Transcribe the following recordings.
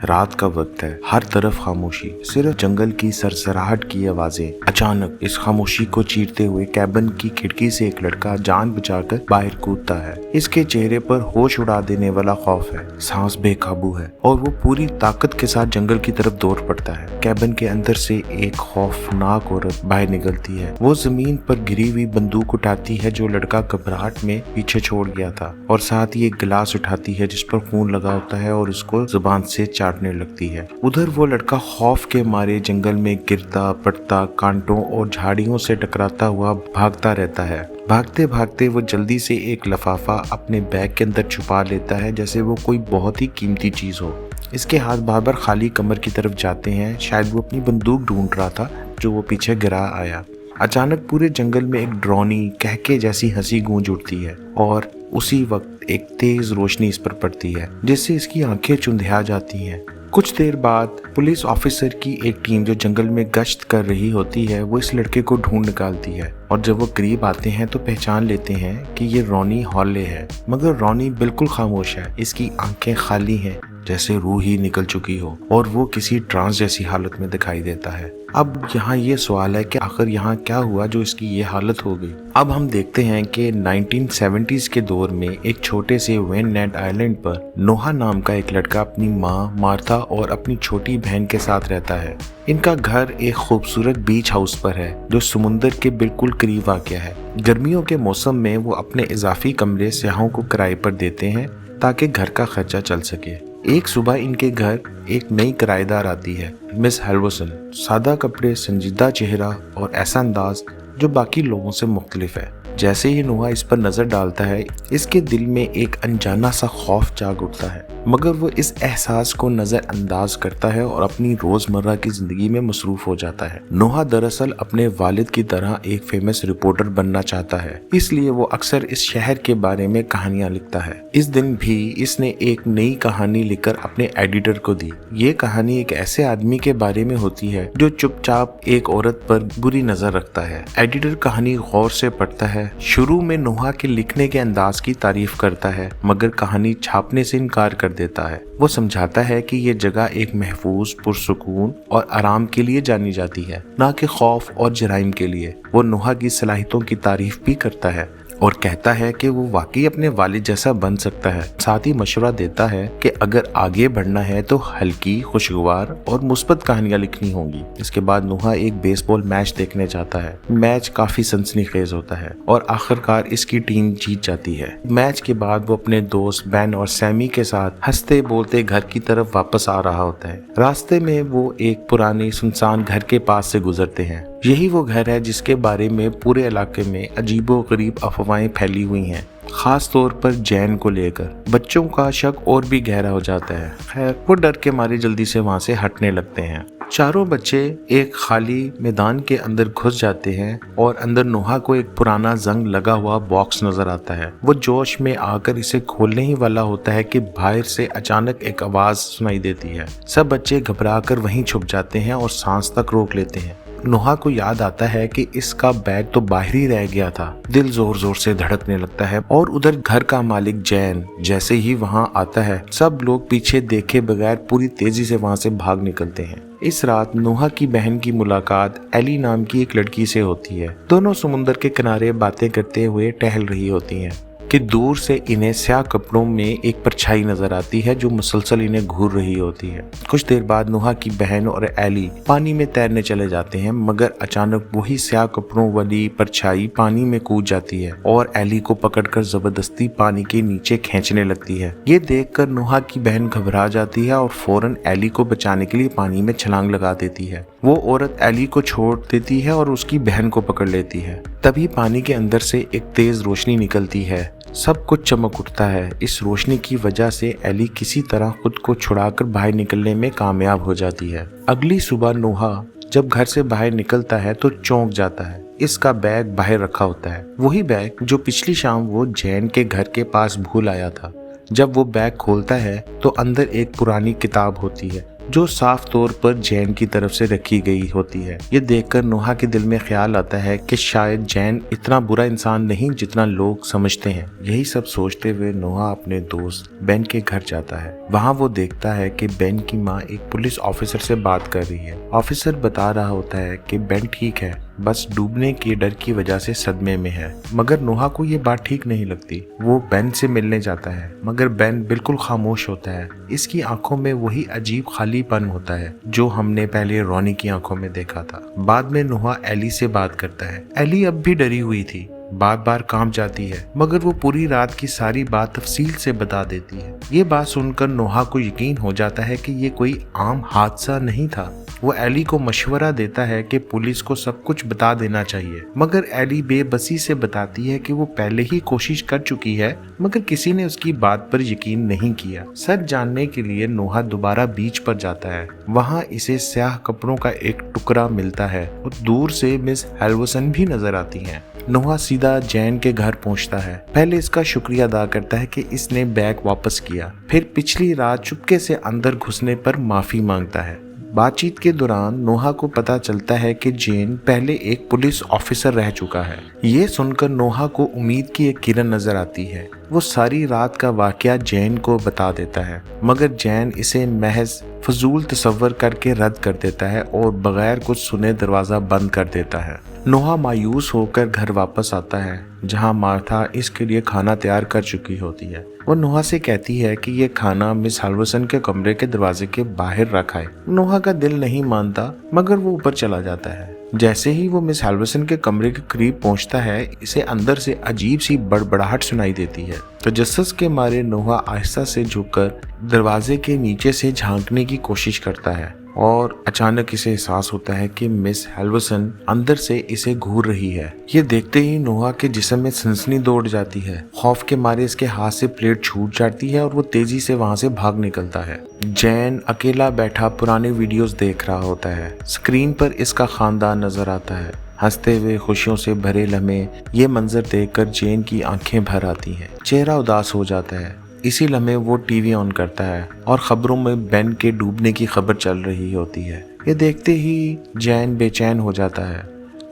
रात का वक्त है, हर तरफ खामोशी, सिर्फ जंगल की सरसराहट की आवाजें। अचानक इस खामोशी को चीरते हुए कैबिन की खिड़की से एक लड़का जान बचाकर बाहर कूदता है। इसके चेहरे पर होश उड़ा देने वाला खौफ है, सांस बेकाबू है और वो पूरी ताकत के साथ जंगल की तरफ दौड़ पड़ता है। कैबिन के अंदर से एक खौफनाक औरत बाहर निकलती है। वो जमीन पर गिरी हुई बंदूक उठाती है जो लड़का घबराहट में पीछे छोड़ गया था, और साथ ही एक गिलास उठाती है जिस पर खून लगा होता है और उसको जुबान से चाटने लगती है। उधर वो लड़का खौफ के मारे जंगल में गिरता पड़ता, कांटों और झाड़ियों से टकराता हुआ भागता रहता है। भागते भागते वो जल्दी से एक लिफाफा अपने बैग के अंदर छुपा लेता है, जैसे वो कोई बहुत ही कीमती चीज हो। इसके हाथ बार बार खाली कमर की तरफ जाते हैं, शायद वो अपनी बंदूक ढूंढ रहा था जो वो पीछे गिरा आया। अचानक पूरे जंगल में एक डरौनी कहके जैसी हंसी गूंज उठती है और उसी वक्त एक तेज रोशनी इस पर पड़ती है जिससे इसकी आंखें चुंधिया जाती हैं। कुछ देर बाद पुलिस ऑफिसर की एक टीम जो जंगल में गश्त कर रही होती है वो इस लड़के को ढूंढ निकालती है, और जब वो करीब आते हैं तो पहचान लेते हैं कि ये रॉनी हॉले है। मगर रॉनी बिल्कुल खामोश है, इसकी आंखें खाली हैं जैसे रूह ही निकल चुकी हो, और वो किसी ट्रांस जैसी हालत में दिखाई देता है। अब यहाँ ये सवाल है कि आखिर यहाँ क्या हुआ जो इसकी ये हालत हो गई। अब हम देखते हैं कि 1970s के दौर में एक छोटे से वेन नेट आइलैंड पर नोहा नाम का एक लड़का अपनी माँ मार्था और अपनी छोटी बहन के साथ रहता है। इनका घर एक खूबसूरत बीच हाउस पर है जो समुंदर के बिल्कुल करीब वाक़ है। गर्मियों के मौसम में वो अपने इजाफी कमरे सयाहों को किराए पर देते हैं ताकि घर का खर्चा चल सके। एक सुबह इनके घर एक नई किराएदार आती है, मिस हेल्वसन। सादा कपड़े, संजीदा चेहरा और ऐसा अंदाज जो बाकी लोगों से मुख्तलिफ है। जैसे ही नोहा इस पर नजर डालता है, इसके दिल में एक अनजाना सा खौफ जाग उठता है, मगर वो इस एहसास को नजरअंदाज करता है और अपनी रोजमर्रा की जिंदगी में मसरूफ हो जाता है। नोहा दरअसल अपने वालिद की तरह एक फेमस रिपोर्टर बनना चाहता है, इसलिए वो अक्सर इस शहर के बारे में कहानियां लिखता है। इस दिन भी इसने एक नई कहानी लिखकर अपने एडिटर को दी। ये कहानी एक ऐसे आदमी के बारे में होती है जो चुपचाप एक औरत पर बुरी नजर रखता है। एडिटर कहानी गौर से पढ़ता है। शुरू में नोहा के लिखने के अंदाज की तारीफ करता है, मगर कहानी छापने से इनकार कर देता है। वो समझाता है कि ये जगह एक महफूज, पुरसुकून और आराम के लिए जानी जाती है, ना कि खौफ और जराइम के लिए। वो नोहा की सलाहियतों की तारीफ भी करता है और कहता है कि वो वाकई अपने वालिद जैसा बन सकता है। साथ ही मशवरा देता है कि अगर आगे बढ़ना है तो हल्की, खुशगवार और मुस्बत कहानियां लिखनी होंगी। इसके बाद नोहा एक बेसबॉल मैच देखने जाता है। मैच काफी सनसनीखेज होता है और आखिरकार इसकी टीम जीत जाती है। मैच के बाद वो अपने दोस्त बेन और सैमी के साथ हंसते बोलते घर की तरफ वापस आ रहा होता है। रास्ते में वो एक पुराने सुनसान घर के पास से गुजरते हैं। यही वो घर है जिसके बारे में पूरे इलाके में अजीबोगरीब अफवाहें फैली हुई हैं, खास तौर पर जैन को लेकर। बच्चों का शक और भी गहरा हो जाता है। खैर, वो डर के मारे जल्दी से वहां से हटने लगते हैं। चारों बच्चे एक खाली मैदान के अंदर घुस जाते हैं और अंदर नोहा को एक पुराना जंग लगा हुआ बॉक्स नजर आता है। वो जोश में आकर इसे खोलने ही वाला होता है कि बाहर से अचानक एक आवाज सुनाई देती है। सब बच्चे घबराकर वहीं छुप जाते हैं और सांस तक रोक लेते हैं। नोहा को याद आता है कि इसका बैग तो बाहर ही रह गया था। दिल जोर जोर से धड़कने लगता है और उधर घर का मालिक जैन जैसे ही वहां आता है, सब लोग पीछे देखे बगैर पूरी तेजी से वहां से भाग निकलते हैं। इस रात नोहा की बहन की मुलाकात एली नाम की एक लड़की से होती है। दोनों समुंदर के किनारे बातें करते हुए टहल रही होती हैं कि दूर से इन्हें स्याह कपड़ों में एक परछाई नजर आती है जो मुसलसल इन्हें घूर रही होती है। कुछ देर बाद नोहा की बहन और एली पानी में तैरने चले जाते हैं, मगर अचानक वही स्याह कपड़ों वाली परछाई पानी में कूद जाती है और एली को पकड़कर जबरदस्ती पानी के नीचे खींचने लगती है। ये देखकर नोहा की बहन घबरा जाती है और फौरन एली को बचाने के लिए पानी में छलांग लगा देती है। वो औरत एली को छोड़ देती है और उसकी बहन को पकड़ लेती है। तभी पानी के अंदर से एक तेज रोशनी निकलती है। सब कुछ चमक उठता है। इस रोशनी की वजह से एली किसी तरह खुद को छुड़ाकर बाहर निकलने में कामयाब हो जाती है। अगली सुबह नोहा जब घर से बाहर निकलता है तो चौंक जाता है। इसका बैग बाहर रखा होता है, वही बैग जो पिछली शाम वो जैन के घर के पास भूल आया था। जब वो बैग खोलता है तो अंदर एक पुरानी किताब होती है जो साफ तौर पर जैन की तरफ से रखी गई होती है। ये देखकर नोहा के दिल में ख्याल आता है कि शायद जैन इतना बुरा इंसान नहीं जितना लोग समझते हैं। यही सब सोचते हुए नोहा अपने दोस्त बेन के घर जाता है। वहाँ वो देखता है कि बेन की माँ एक पुलिस ऑफिसर से बात कर रही है। ऑफिसर बता रहा होता है कि बेन ठीक है, बस डूबने के डर की वजह से सदमे में है। मगर नोहा को ये बात ठीक नहीं लगती। वो बेन से मिलने जाता है मगर बेन बिल्कुल खामोश होता है। इसकी आंखों में वही अजीब खालीपन होता है जो हमने पहले रॉनी की आंखों में देखा था। बाद में नोहा एली से बात करता है। एली अब भी डरी हुई थी, बार बार कांप जाती है, मगर वो पूरी रात की सारी बात तफसील से बता देती है। ये बात सुनकर नोहा को यकीन हो जाता है कि ये कोई आम हादसा नहीं था। वो एली को मशवरा देता है कि पुलिस को सब कुछ बता देना चाहिए, मगर एली बेबसी से बताती है कि वो पहले ही कोशिश कर चुकी है, मगर किसी ने उसकी बात पर यकीन नहीं किया। सच जानने के लिए नोहा दोबारा बीच पर जाता है। वहाँ इसे स्याह कपड़ों का एक टुकड़ा मिलता है और दूर से मिस हेल्वसन भी नजर आती हैं। नोहा सीधा जैन के घर पहुंचता है। पहले इसका शुक्रिया अदा करता है कि इसने बैग वापस किया, फिर पिछली रात चुपके से अंदर घुसने पर माफी मांगता है। बातचीत के दौरान नोहा को पता चलता है कि जैन पहले एक पुलिस ऑफिसर रह चुका है। ये सुनकर नोहा को उम्मीद की एक किरण नजर आती है। वो सारी रात का वाकया जैन को बता देता है, मगर जैन इसे महज फजूल तस्वर करके रद्द कर देता है और बगैर कुछ सुने दरवाजा बंद कर देता है। नोहा मायूस होकर घर वापस आता है, जहां मार्था इसके लिए खाना तैयार कर चुकी होती है। वो नोहा से कहती है कि ये खाना मिस हेल्वसन के कमरे के दरवाजे के बाहर रखा है। नोहा का दिल नहीं मानता, मगर वो ऊपर चला जाता है। जैसे ही वो मिस हेल्वसन के कमरे के करीब पहुंचता है, इसे अंदर से अजीब सी बड़बड़ाहट सुनाई देती है। तजस्सुस के मारे नोहा आहिस्ता से झुककर दरवाजे के नीचे से झांकने की कोशिश करता है और अचानक इसे एहसास होता है कि मिस हेल्वसन अंदर से इसे घूर रही है। ये देखते ही नोहा के जिस्म में सनसनी दौड़ जाती है। खौफ के मारे इसके हाथ से प्लेट छूट जाती है और वो तेजी से वहां से भाग निकलता है। जैन अकेला बैठा पुराने वीडियोस देख रहा होता है। स्क्रीन पर इसका खानदान नजर आता है, हंसते हुए खुशियों से भरे लम्हे। ये मंजर देखकर जैन की आंखें भर आती हैं, चेहरा उदास हो जाता है। इसी लम्हे वो टीवी ऑन करता है और खबरों में बेन के डूबने की खबर चल रही होती है। ये देखते ही जैन बेचैन हो जाता है,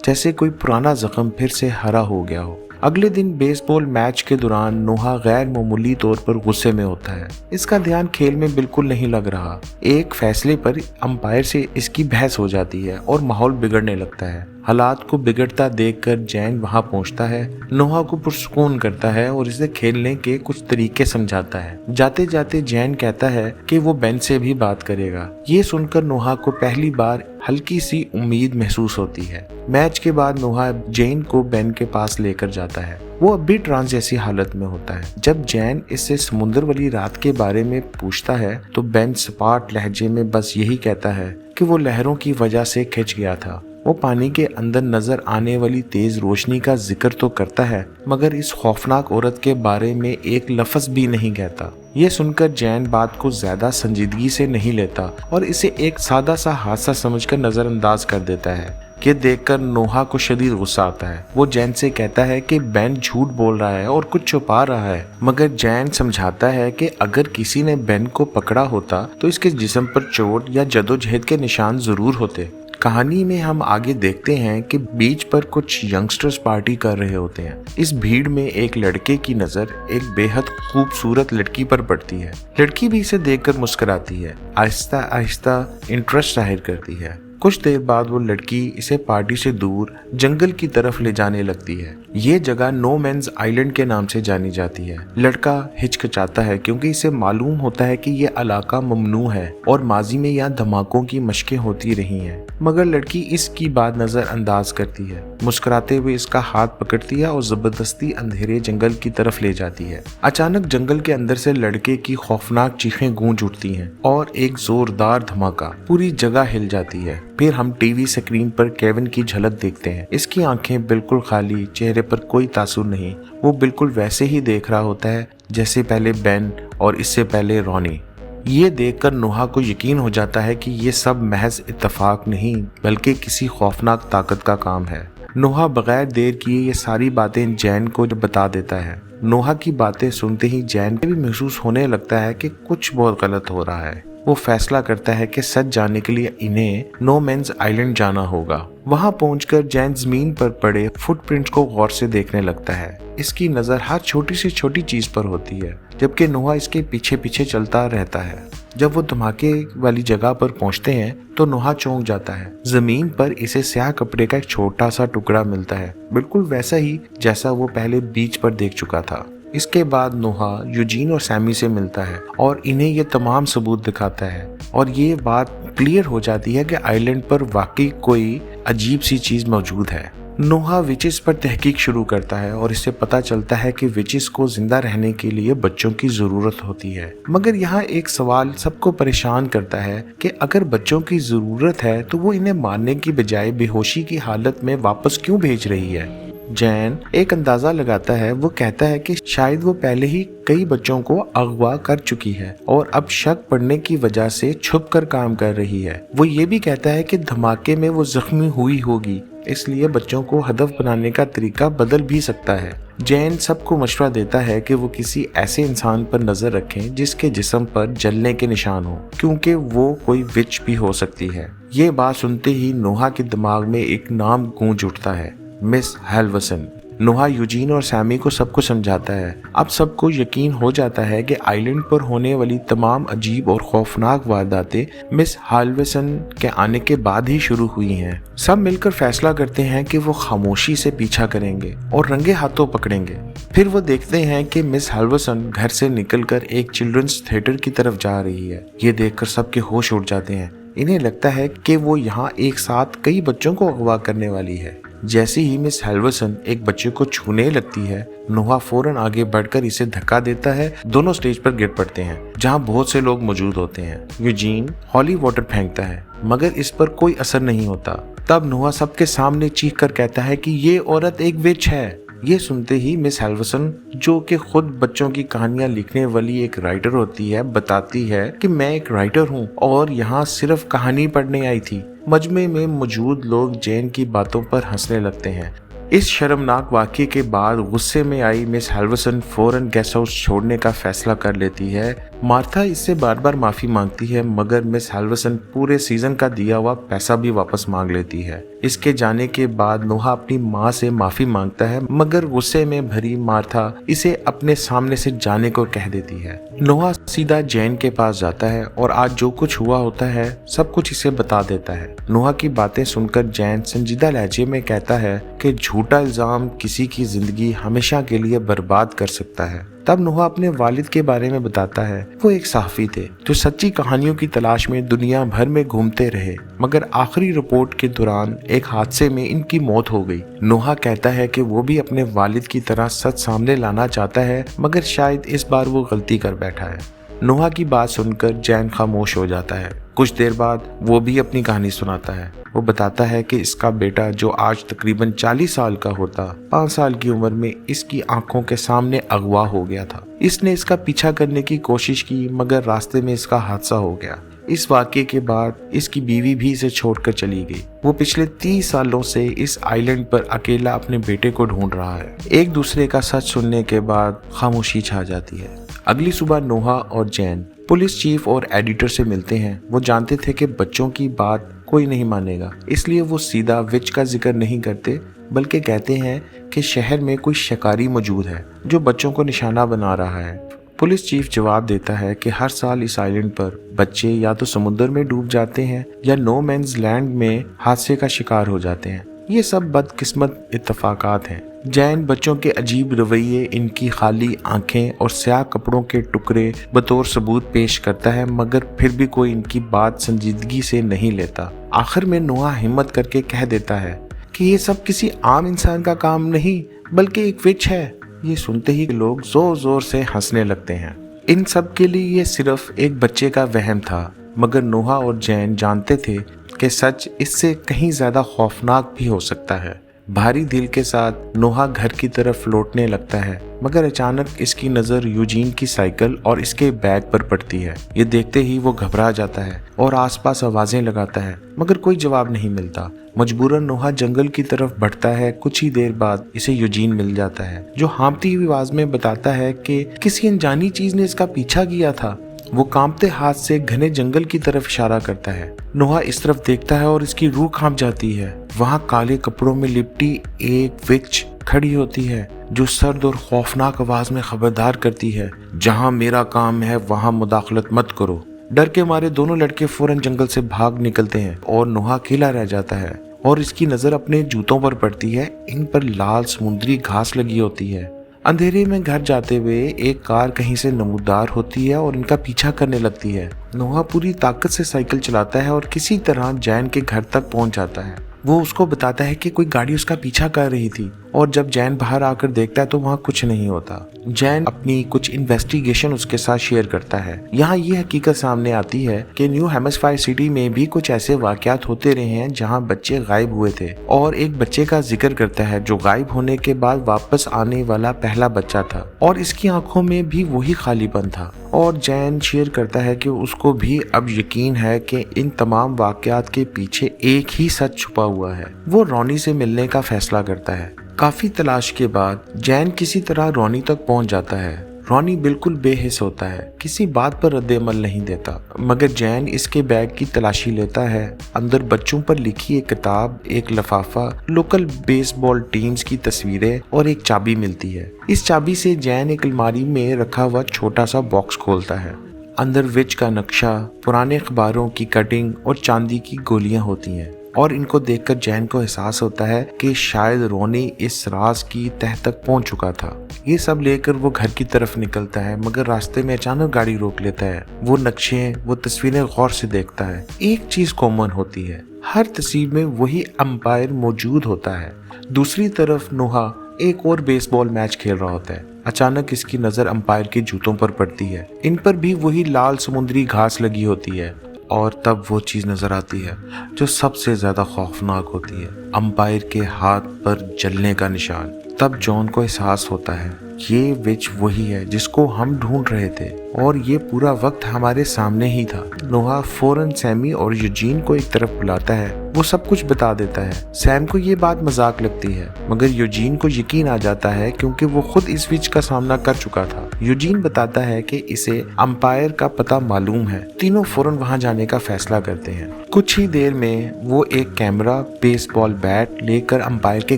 जैसे कोई पुराना जख्म फिर से हरा हो गया हो। अगले दिन बेसबॉल मैच के दौरान नोहा गैर मामूली तौर पर गुस्से में होता है। इसका ध्यान खेल में बिल्कुल नहीं लग रहा। एक फैसले पर अंपायर से इसकी बहस हो जाती है और माहौल बिगड़ने लगता है। हालात को बिगड़ता देखकर जैन वहां पहुंचता है, नोहा को पुरसुकून करता है और इसे खेलने के कुछ तरीके समझाता है। जाते जाते जैन कहता है कि वो बेन से भी बात करेगा। ये सुनकर नोहा को पहली बार हल्की सी उम्मीद महसूस होती है। मैच के बाद नोहा जैन को बेन के पास लेकर जाता है। वो अब भी ट्रांस जैसी हालत में होता है। जब जैन इससे समुद्र वाली रात के बारे में पूछता है तो बेन सपाट लहजे में बस यही कहता है कि वो लहरों की वजह से खिंच गया था। वो पानी के अंदर नजर आने वाली तेज रोशनी का जिक्र तो करता है, मगर इस खौफनाक औरत के बारे में एक लफ्ज भी नहीं कहता। ये सुनकर जैन बात को ज्यादा संजीदगी से नहीं लेता और इसे एक सादा सा हादसा समझकर नजरअंदाज कर देता है। ये देखकर नोहा को शदीद गुस्सा आता है। वो जैन से कहता है कि बेन झूठ बोल रहा है और कुछ छुपा रहा है, मगर जैन समझाता है कि अगर किसी ने बेन को पकड़ा होता तो इसके जिस्म पर चोट या जदोजहद के निशान जरूर होते। कहानी में हम आगे देखते हैं कि बीच पर कुछ यंगस्टर्स पार्टी कर रहे होते हैं। इस भीड़ में एक लड़के की नजर एक बेहद खूबसूरत लड़की पर पड़ती है। लड़की भी इसे देखकर मुस्कुराती है, आहिस्ता आहिस्ता इंटरेस्ट जाहिर करती है। कुछ देर बाद वो लड़की इसे पार्टी से दूर जंगल की तरफ ले जाने लगती है। ये जगह नो मैंस आइलैंड के नाम से जानी जाती है। लड़का हिचकिचाता है क्योंकि इसे मालूम होता है कि ये इलाका ममनू है और माजी में यहाँ धमाकों की मशकें होती रही हैं, मगर लड़की इसकी बात नजरअंदाज करती है। मुस्कुराते हुए इसका हाथ पकड़ती है और जबरदस्ती अंधेरे जंगल की तरफ ले जाती है। अचानक जंगल के अंदर से लड़के की खौफनाक चीखें गूंज उठती हैं और एक जोरदार धमाका, पूरी जगह हिल जाती है। फिर हम टीवी स्क्रीन पर केविन की झलक देखते हैं। इसकी आंखें बिल्कुल खाली, चेहरे पर कोई तासुर नहीं। वो बिल्कुल वैसे ही देख रहा होता है जैसे पहले बेन और इससे पहले रॉनी। ये देखकर नोहा को यकीन हो जाता है कि ये सब महज इत्तेफाक नहीं बल्कि किसी खौफनाक ताकत का काम है। नोहा बगैर देर किए ये सारी बातें जैन को बता देता है। नोहा की बातें सुनते ही जैन भी महसूस होने लगता है कि कुछ बहुत गलत हो रहा है। वो फैसला करता है कि सच जानने के लिए इन्हें नो मैन्स आइलैंड जाना होगा। वहां पहुंचकर जैन जमीन पर पड़े फुटप्रिंट्स को गौर से देखने लगता है। इसकी नजर हर छोटी से छोटी चीज पर होती है, जबकि नोहा इसके पीछे पीछे चलता रहता है। जब वो धमाके वाली जगह पर पहुंचते हैं तो नोहा चौंक जाता है। जमीन पर इसे स्याह कपड़े का एक छोटा सा टुकड़ा मिलता है, बिल्कुल वैसा ही जैसा वो पहले बीच पर देख चुका था। इसके बाद नोहा यूजीन और सैमी से मिलता है और इन्हें ये तमाम सबूत दिखाता है और ये बात क्लियर हो जाती है कि आइलैंड पर वाकई कोई अजीब सी चीज मौजूद है। नोहा विचिस पर तहकीक शुरू करता है और इससे पता चलता है कि विचिस को जिंदा रहने के लिए बच्चों की जरूरत होती है। मगर यहाँ एक सवाल सबको परेशान करता है कि अगर बच्चों की जरूरत है तो वो इन्हें मारने की बजाय बेहोशी की हालत में वापस क्यों भेज रही है। जैन एक अंदाजा लगाता है। वो कहता है कि शायद वो पहले ही कई बच्चों को अगवा कर चुकी है और अब शक पड़ने की वजह से छुप कर काम कर रही है। वो ये भी कहता है कि धमाके में वो जख्मी हुई होगी, इसलिए बच्चों को हदफ बनाने का तरीका बदल भी सकता है। जैन सबको मशवरा देता है कि वो किसी ऐसे इंसान पर नजर रखें जिसके जिस्म पर जलने के निशान हो, क्योंकि वो कोई विच भी हो सकती है। ये बात सुनते ही नोहा के दिमाग में एक नाम गूंज उठता है, मिस हेल्वर्सन। नोहा यूजीन और सैमी को सब कुछ समझाता है। अब सबको यकीन हो जाता है कि आइलैंड पर होने वाली तमाम अजीब और खौफनाक वारदातें मिस हेल्वर्सन के आने के बाद ही शुरू हुई हैं। सब मिलकर फैसला करते हैं कि वो खामोशी से पीछा करेंगे और रंगे हाथों पकड़ेंगे। फिर वो देखते हैं कि मिस हेल्वर्सन घर से निकलकर एक चिल्ड्रंस थिएटर की तरफ जा रही है। ये देखकर सबके होश उड़ जाते हैं। इन्हें लगता है कि वो यहाँ एक साथ कई बच्चों को अगवा करने वाली है। जैसे ही मिस हेल्वर्सन एक बच्चे को छूने लगती है, नोहा फौरन आगे बढ़कर इसे धक्का देता है। दोनों स्टेज पर गिर पड़ते हैं जहां बहुत से लोग मौजूद होते हैं। यूजीन हॉली वाटर फेंकता है मगर इस पर कोई असर नहीं होता। तब नोहा सबके सामने चीख कर कहता है कि ये औरत एक विच है। ये सुनते ही मिस हेल्वर्सन, जो कि खुद बच्चों की कहानियां लिखने वाली एक राइटर होती है, बताती है कि मैं एक राइटर हूँ और यहाँ सिर्फ कहानी पढ़ने आई थी। मजमे में मौजूद लोग जैन की बातों पर हंसने लगते हैं। इस शर्मनाक वाक़ये के बाद गुस्से में आई मिस हेल्वर्सन फौरन गेस्ट हाउस छोड़ने का फैसला कर लेती है। मार्था इससे बार बार माफ़ी मांगती है मगर मिस हेल्वर्सन पूरे सीजन का दिया हुआ पैसा भी वापस मांग लेती है। इसके जाने के बाद नोहा अपनी माँ से माफ़ी मांगता है मगर गुस्से में भरी मार्था इसे अपने सामने से जाने को कह देती है। नोहा सीधा जैन के पास जाता है और आज जो कुछ हुआ होता है सब कुछ इसे बता देता है। नोहा की बातें सुनकर जैन संजीदा लहजे में कहता है कि झूठा इल्जाम किसी की जिंदगी हमेशा के लिए बर्बाद कर सकता है। तब नोहा अपने वालिद के बारे में बताता है। वो एक सहाफ़ी थे जो सच्ची कहानियों की तलाश में दुनिया भर में घूमते रहे, मगर आखिरी रिपोर्ट के दौरान एक हादसे में इनकी मौत हो गई। नोहा कहता है कि वो भी अपने वालिद की तरह सच सामने लाना चाहता है मगर शायद इस बार वो गलती कर बैठा है। नोहा की बात सुनकर जैन खामोश हो जाता है। कुछ देर बाद वो भी अपनी कहानी सुनाता है। वो बताता है कि इसका बेटा जो आज तकरीबन 40 साल का होता, 5 साल की उम्र में इसकी आंखों के सामने अगवा हो गया था। इसने इसका पीछा करने की कोशिश की मगर रास्ते में इसका हादसा हो गया। इस वाक़ये के बाद इसकी बीवी भी इसे छोड़कर चली गई। वो पिछले 30 सालों से इस आइलैंड पर अकेला अपने बेटे को ढूंढ रहा है। एक दूसरे का सच सुनने के बाद खामोशी छा जाती है। अगली सुबह नोहा और जैन पुलिस चीफ और एडिटर से मिलते हैं। वो जानते थे कि बच्चों की बात कोई नहीं मानेगा, इसलिए वो सीधा विच का जिक्र नहीं करते बल्कि कहते हैं कि शहर में कोई शिकारी मौजूद है जो बच्चों को निशाना बना रहा है। पुलिस चीफ जवाब देता है कि हर साल इस आइलैंड पर बच्चे या तो समुद्र में डूब जाते हैं या नो मैन्स लैंड में हादसे का शिकार हो जाते हैं। ये सब बदकिस्मत इत्तफाकात हैं। जैन बच्चों के अजीब रवैये, इनकी खाली आंखें और स्याह कपड़ों के टुकड़े बतौर सबूत पेश करता है मगर फिर भी कोई इनकी बात संजीदगी से नहीं लेता। आखिर में नोहा हिम्मत करके कह देता है कि ये सब किसी आम इंसान का काम नहीं बल्कि एक विच है। ये सुनते ही लोग जोर जोर से हंसने लगते हैं। इन सब के लिए ये सिर्फ एक बच्चे का वहम था मगर नोहा और जैन जानते थे कि सच इससे कहीं ज्यादा खौफनाक भी हो सकता है। भारी दिल के साथ नोहा घर की तरफ लौटने लगता है मगर अचानक इसकी नज़र यूजीन की साइकिल और इसके बैग पर पड़ती है। ये देखते ही वो घबरा जाता है और आसपास आवाजें लगाता है मगर कोई जवाब नहीं मिलता। मजबूरन नोहा जंगल की तरफ बढ़ता है। कुछ ही देर बाद इसे यूजीन मिल जाता है जो हाँफती हुई आवाज में बताता है कि किसी अनजानी चीज ने इसका पीछा किया था। वो कांपते हाथ से घने जंगल की तरफ इशारा करता है। नोहा इस तरफ देखता है और इसकी रूह कांप जाती है। वहाँ काले कपड़ों में लिपटी एक विच खड़ी होती है जो सर्द और खौफनाक आवाज में खबरदार करती है, जहाँ मेरा काम है वहाँ मुदाखलत मत करो। डर के मारे दोनों लड़के फौरन जंगल से भाग निकलते हैं और नोहा अकेला रह जाता है और इसकी नजर अपने जूतों पर पड़ती है। इन पर लाल समुद्री घास लगी होती है। अंधेरे में घर जाते हुए एक कार कहीं से नमूदार होती है और इनका पीछा करने लगती है। नोहा पूरी ताकत से साइकिल चलाता है और किसी तरह जैन के घर तक पहुंच जाता है। वो उसको बताता है कि कोई गाड़ी उसका पीछा कर रही थी और जब जैन बाहर आकर देखता है तो वहाँ कुछ नहीं होता। जैन अपनी कुछ इन्वेस्टिगेशन उसके साथ शेयर करता है। यहाँ ये हकीकत सामने आती है कि न्यू हेमिस्फीयर सिटी में भी कुछ ऐसे वाकयात होते रहे हैं जहाँ बच्चे गायब हुए थे और एक बच्चे का जिक्र करता है जो गायब होने के बाद वापस आने वाला पहला बच्चा था और इसकी आंखों में भी वही खालीपन था। और जैन शेयर करता है कि उसको भी अब यकीन है कि इन तमाम वाकयात के पीछे एक ही सच छुपा हुआ है। वो रॉनी से मिलने का फैसला करता है। काफी तलाश के बाद जैन किसी तरह रॉनी तक पहुंच जाता है। रॉनी बिल्कुल बेहिस होता है, किसी बात पर रद्द-ए-अमल नहीं देता, मगर जैन इसके बैग की तलाशी लेता है। अंदर बच्चों पर लिखी एक किताब, एक लिफाफा, लोकल बेसबॉल टीम्स की तस्वीरें और एक चाबी मिलती है। इस चाबी से जैन एक अलमारी में रखा हुआ छोटा सा बॉक्स खोलता है। अंदर विच का नक्शा, पुराने अखबारों की कटिंग और चांदी की गोलियां होती हैं और इनको देखकर जैन को एहसास होता है कि शायद रोनी इस राज की तह तक पहुंच चुका था। ये सब लेकर वो घर की तरफ निकलता है मगर रास्ते में अचानक गाड़ी रोक लेता है। वो नक्शे, वो तस्वीरें गौर से देखता है। एक चीज कॉमन होती है, हर तस्वीर में वही अंपायर मौजूद होता है। दूसरी तरफ नोहा एक और बेसबॉल मैच खेल रहा होता है। अचानक इसकी नजर अंपायर के जूतों पर पड़ती है। इन पर भी वही लाल समुद्री घास लगी होती है और तब वो चीज नजर आती है जो सबसे ज्यादा खौफनाक होती है, अंपायर के हाथ पर जलने का निशान। तब जॉन को एहसास होता है ये विच वही है जिसको हम ढूंढ रहे थे और ये पूरा वक्त हमारे सामने ही था। नोहा फौरन सैमी और यूजीन को एक तरफ बुलाता है। वो सब कुछ बता देता है। सैम को ये बात मजाक लगती है मगर यूजीन को यकीन आ जाता है क्योंकि वो खुद इस विच का सामना कर चुका था। यूजीन बताता है कि इसे अंपायर का पता मालूम है। तीनों फौरन वहां जाने का फैसला करते हैं। कुछ ही देर में वो एक कैमरा, बेसबॉल बैट लेकर अंपायर के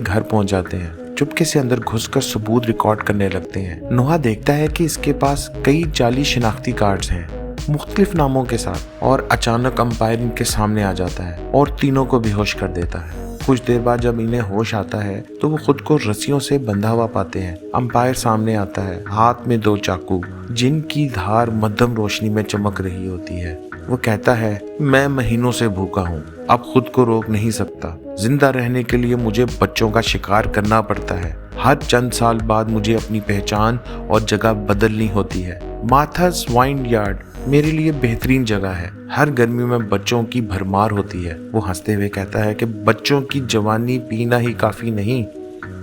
घर पहुंच जाते हैं। चुपके से अंदर घुसकर सबूत रिकॉर्ड करने लगते हैं। नोहा देखता है कि इसके पास कई जाली शिनाख्ती कार्ड्स हैं मुख्तलिफ नामों के साथ और अचानक अंपायर इनके सामने आ जाता है और तीनों को बेहोश कर देता है। कुछ देर बाद जब इन्हें होश आता है तो वो खुद को रस्सियों से बंधा हुआ पाते हैं। अंपायर सामने आता है, हाथ में 2 चाकू जिनकी धार मध्यम रोशनी में चमक रही होती है। वो कहता है, मैं महीनों से भूखा हूँ, अब खुद को रोक नहीं सकता। जिंदा रहने के लिए मुझे बच्चों का शिकार करना पड़ता है। हर चंद साल बाद मुझे अपनी पहचान और जगह बदलनी होती है। माथास वाइन यार्ड मेरे लिए बेहतरीन जगह है। हर गर्मी में बच्चों की भरमार होती है। वो हंसते हुए कहता है कि बच्चों की जवानी पीना ही काफी नहीं।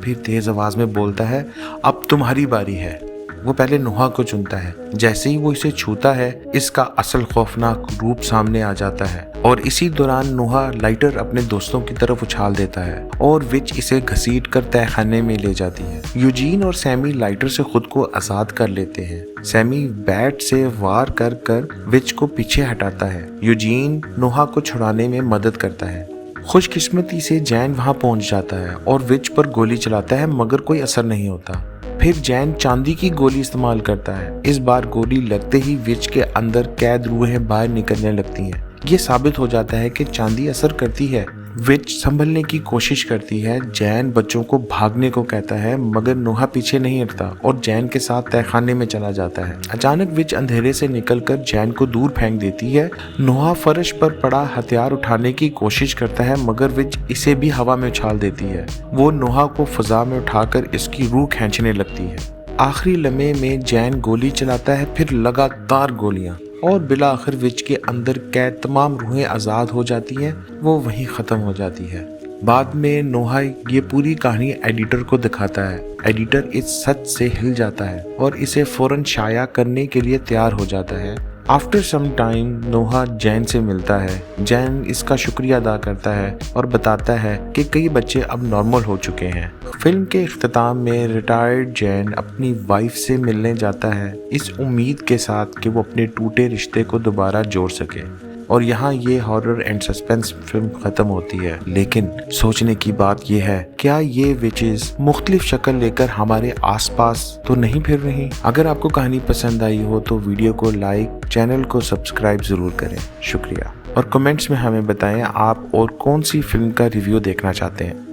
फिर तेज आवाज में बोलता है, अब तुम्हारी बारी है। वो पहले नोहा को चुनता है। जैसे ही वो इसे छूता है इसका असल खौफनाक रूप सामने आ जाता है और इसी दौरान नोहा लाइटर अपने दोस्तों की तरफ उछाल देता है और विच इसे घसीट कर तहखाने में ले जाती है। यूजीन और सैमी लाइटर से खुद को आजाद कर लेते हैं। सैमी बैट से वार कर कर विच को पीछे हटाता है। यूजीन नोहा को छुड़ाने में मदद करता है। खुशकिस्मती से जैन वहां पहुंच जाता है और विच पर गोली चलाता है मगर कोई असर नहीं होता। फिर जैन चांदी की गोली इस्तेमाल करता है। इस बार गोली लगते ही विच के अंदर कैद रूहें बाहर निकलने लगती हैं। ये साबित हो जाता है कि चांदी असर करती है। विच संभलने की कोशिश करती है। जैन बच्चों को भागने को कहता है मगर नोहा पीछे नहीं हटता और जैन के साथ तहखाने में चला जाता है। अचानक विच अंधेरे से निकलकर जैन को दूर फेंक देती है। नोहा फर्श पर पड़ा हथियार उठाने की कोशिश करता है मगर विच इसे भी हवा में उछाल देती है। वो नोहा को फजा में उठाकर इसकी रूह खींचने लगती है। आखिरी लम्हे में जैन गोली चलाता है, फिर लगातार गोलियां और बिला आखिर विच के अंदर कैद तमाम रूहें आज़ाद हो जाती हैं। वो वहीं ख़त्म हो जाती है। बाद में नोहा ये पूरी कहानी एडिटर को दिखाता है। एडिटर इस सच से हिल जाता है और इसे फौरन शाया करने के लिए तैयार हो जाता है। आफ्टर सम टाइम नोहा जैन से मिलता है। जैन इसका शुक्रिया अदा करता है और बताता है कि कई बच्चे अब नॉर्मल हो चुके हैं। फिल्म के इख्तिताम में रिटायर्ड जैन अपनी वाइफ से मिलने जाता है, इस उम्मीद के साथ कि वो अपने टूटे रिश्ते को दोबारा जोड़ सके। और यहाँ ये हॉरर एंड सस्पेंस फिल्म खत्म होती है। लेकिन सोचने की बात यह है, क्या ये विचेस मुख्तलिफ शक्ल लेकर हमारे आसपास तो नहीं फिर रही? अगर आपको कहानी पसंद आई हो तो वीडियो को लाइक, चैनल को सब्सक्राइब जरूर करें। शुक्रिया। और कमेंट्स में हमें बताएं आप और कौन सी फिल्म का रिव्यू देखना चाहते हैं।